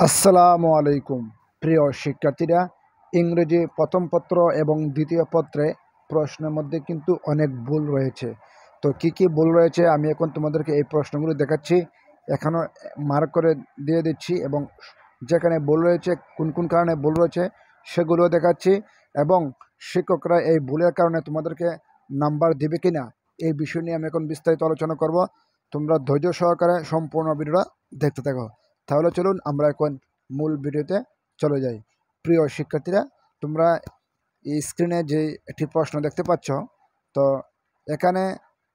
আসসালামু আলাইকুম প্রিয় শিক্ষার্থীরা, ইংরেজি প্রথম পত্র এবং দ্বিতীয় পত্রে প্রশ্নের মধ্যে কিন্তু অনেক ভুল রয়েছে। তো কি কি ভুল রয়েছে আমি এখন তোমাদেরকে এই প্রশ্নগুলো দেখাচ্ছি, এখানেও মার্ক করে দিয়ে দিচ্ছি এবং যেখানে ভুল রয়েছে কোন কোন কারণে ভুল রয়েছে সেগুলো দেখাচ্ছি এবং শিক্ষকরা এই ভুলের কারণে তোমাদেরকে নাম্বার দেবে কি না এই বিষয় নিয়ে আমি এখন বিস্তারিত আলোচনা করব। তোমরা ধৈর্য সহকারে সম্পূর্ণ ভিডিওটা দেখতে থাকো। তাহলে চলুন আমরা এখন মূল ভিডিওতে চলে যাই। প্রিয় শিক্ষার্থীরা, তোমরা এই স্ক্রিনে যে একটি প্রশ্ন দেখতে পাচ্ছ, তো এখানে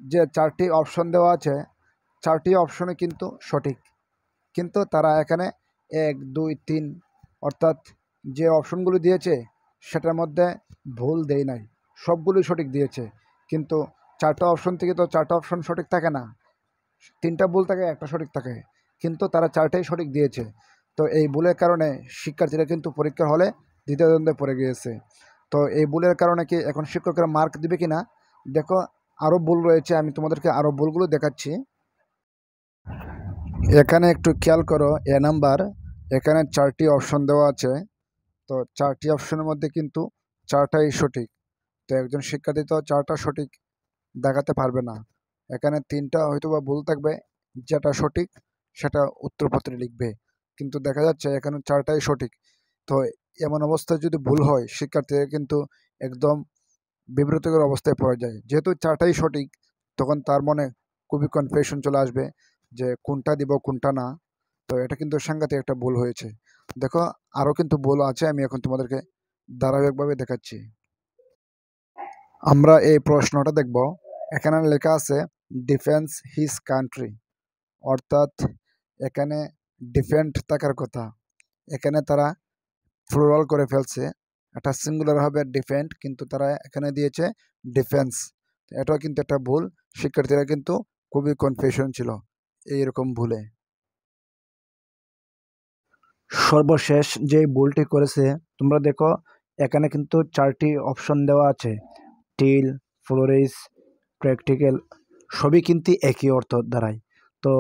যে চারটি অপশন দেওয়া আছে, চারটি অপশনে কিন্তু সঠিক, কিন্তু তারা এখানে 1, 2, 3 অর্থাৎ যে অপশনগুলো দিয়েছে সেটার মধ্যে ভুল দেয় নাই, সবগুলোই সঠিক দিয়েছে। কিন্তু চারটা অপশন থেকে তো চারটা অপশন সঠিক থাকে না, 3টা ভুল থাকে, একটা সঠিক থাকে, কিন্তু তারা চারটাই সঠিক দিয়েছে। তো এই ভুলের কারণে শিক্ষার্থীরা কিন্তু পরীক্ষার হলে দ্বিতীয় দ্বন্দ্বে পড়ে গিয়েছে। তো এই ভুলের কারণে কি এখন শিক্ষকরা মার্ক দিবে কি না, দেখো আরও ভুল রয়েছে, আমি তোমাদেরকে আরও ভুলগুলো দেখাচ্ছি। এখানে একটু খেয়াল করো, নাম্বার এখানে 4টি অপশন দেওয়া আছে, তো 4টি অপশনের মধ্যে কিন্তু 4টাই সঠিক। তো একজন শিক্ষার্থী তো 4টা সঠিক দেখাতে পারবে না, এখানে 3টা হয়তো বা ভুল থাকবে, যেটা সঠিক সেটা উত্তরপত্রে লিখবে, কিন্তু দেখা যাচ্ছে এখানে 4টাই সঠিক। তো এমন অবস্থায় যদি ভুল হয় শিক্ষার্থীরা কিন্তু একদম বিব্রতকর অবস্থায় পড়ে যায়। যেহেতু 4টাই সঠিক, তখন তার মনে খুবই কনফিউশন চলে আসবে যে কোনটা দিব কোনটা না। তো এটা কিন্তু সাংঘাতিক একটা ভুল হয়েছে। দেখো আরও কিন্তু ভুল আছে, আমি এখন তোমাদেরকে ধারাবাহিকভাবে দেখাচ্ছি। আমরা এই প্রশ্নটা দেখব, এখানে লেখা আছে ডিফেন্স হিজ কান্ট্রি, অর্থাৎ এখানে ডিফেন্ড থাকার কথা, এখানে তারা প্লুরাল করে ফেলছে, এটা সিঙ্গুলার হবে ডিফেন্ড, কিন্তু তারা এখানে দিয়েছে ডিফেন্স। এটাও কিন্তু একটা ভুল, শিক্ষার্থীরা কিন্তু খুবই কনফিউশন ছিল এইরকম ভুলে। সর্বশেষ যে ভুলটি করেছে তোমরা দেখো, এখানে কিন্তু 4টি অপশন দেওয়া আছে, টিল, ফ্লোরিস, প্র্যাকটিক্যাল, সবই কিন্তু একই অর্থ দাঁড়ায়। তো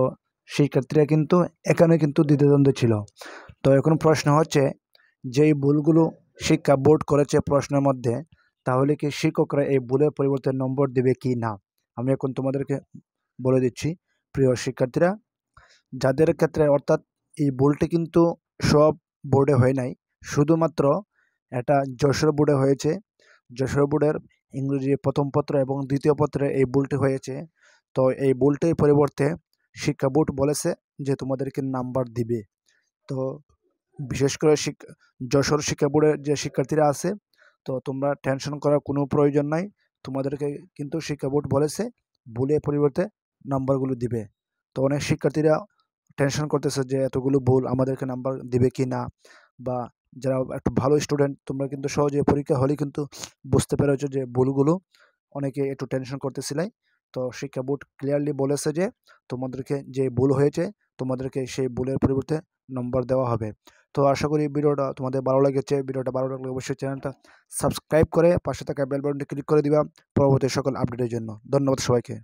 শিক্ষার্থীরা কিন্তু এখানে কিন্তু দ্বিধাদ্বন্দ্ব ছিল। তো এখন প্রশ্ন হচ্ছে, যেই ভুলগুলো শিক্ষা বোর্ড করেছে প্রশ্নের মধ্যে, তাহলে কি শিক্ষকরা এই ভুলের পরিবর্তে নম্বর দেবে কি না, আমি এখন তোমাদেরকে বলে দিচ্ছি। প্রিয় শিক্ষার্থীরা, যাদের ক্ষেত্রে অর্থাৎ এই ভুলটি কিন্তু সব বোর্ডে হয় নাই, শুধুমাত্র এটা যশোর বোর্ডে হয়েছে। যশোর বোর্ডের ইংরেজি প্রথম পত্র এবং দ্বিতীয় পত্রে এই ভুলটি হয়েছে। তো এই ভুলটির পরিবর্তে শিক্ষা বোর্ড বলেছে যে তোমাদেরকে নাম্বার দিবে। তো বিশেষ করে যশোর শিক্ষা বোর্ডের যে শিক্ষার্থীরা আছে, তো তোমরা টেনশন করার কোনো প্রয়োজন নাই, তোমাদেরকে কিন্তু শিক্ষা বোর্ড বলেছে ভুলের পরিবর্তে নাম্বারগুলো দিবে। তো অনেক শিক্ষার্থীরা টেনশন করতেছে যে এতগুলো ভুল আমাদেরকে নাম্বার দিবে কি না, বা যারা একটু ভালো স্টুডেন্ট তোমরা কিন্তু সহজে পরীক্ষা হলে কিন্তু বুঝতে পেরেছো যে ভুলগুলো, অনেকে একটু টেনশন করতেছিলে। তো শিক্ষা বোর্ড ক্লিয়ারলি বলেছে যে তোমাদেরকে যে ভুল হয়েছে তোমাদেরকে সেই ভুলের পরিবর্তে নম্বর দেওয়া হবে। তো আশা করি ভিডিওটা তোমাদের ভালো লেগেছে। ভিডিওটা ভালো লাগলে অবশ্যই চ্যানেলটা সাবস্ক্রাইব করে পাশে থাকা বেল বাটনটি ক্লিক করে দিবা পরবর্তী সকল আপডেটের জন্য। ধন্যবাদ সবাইকে।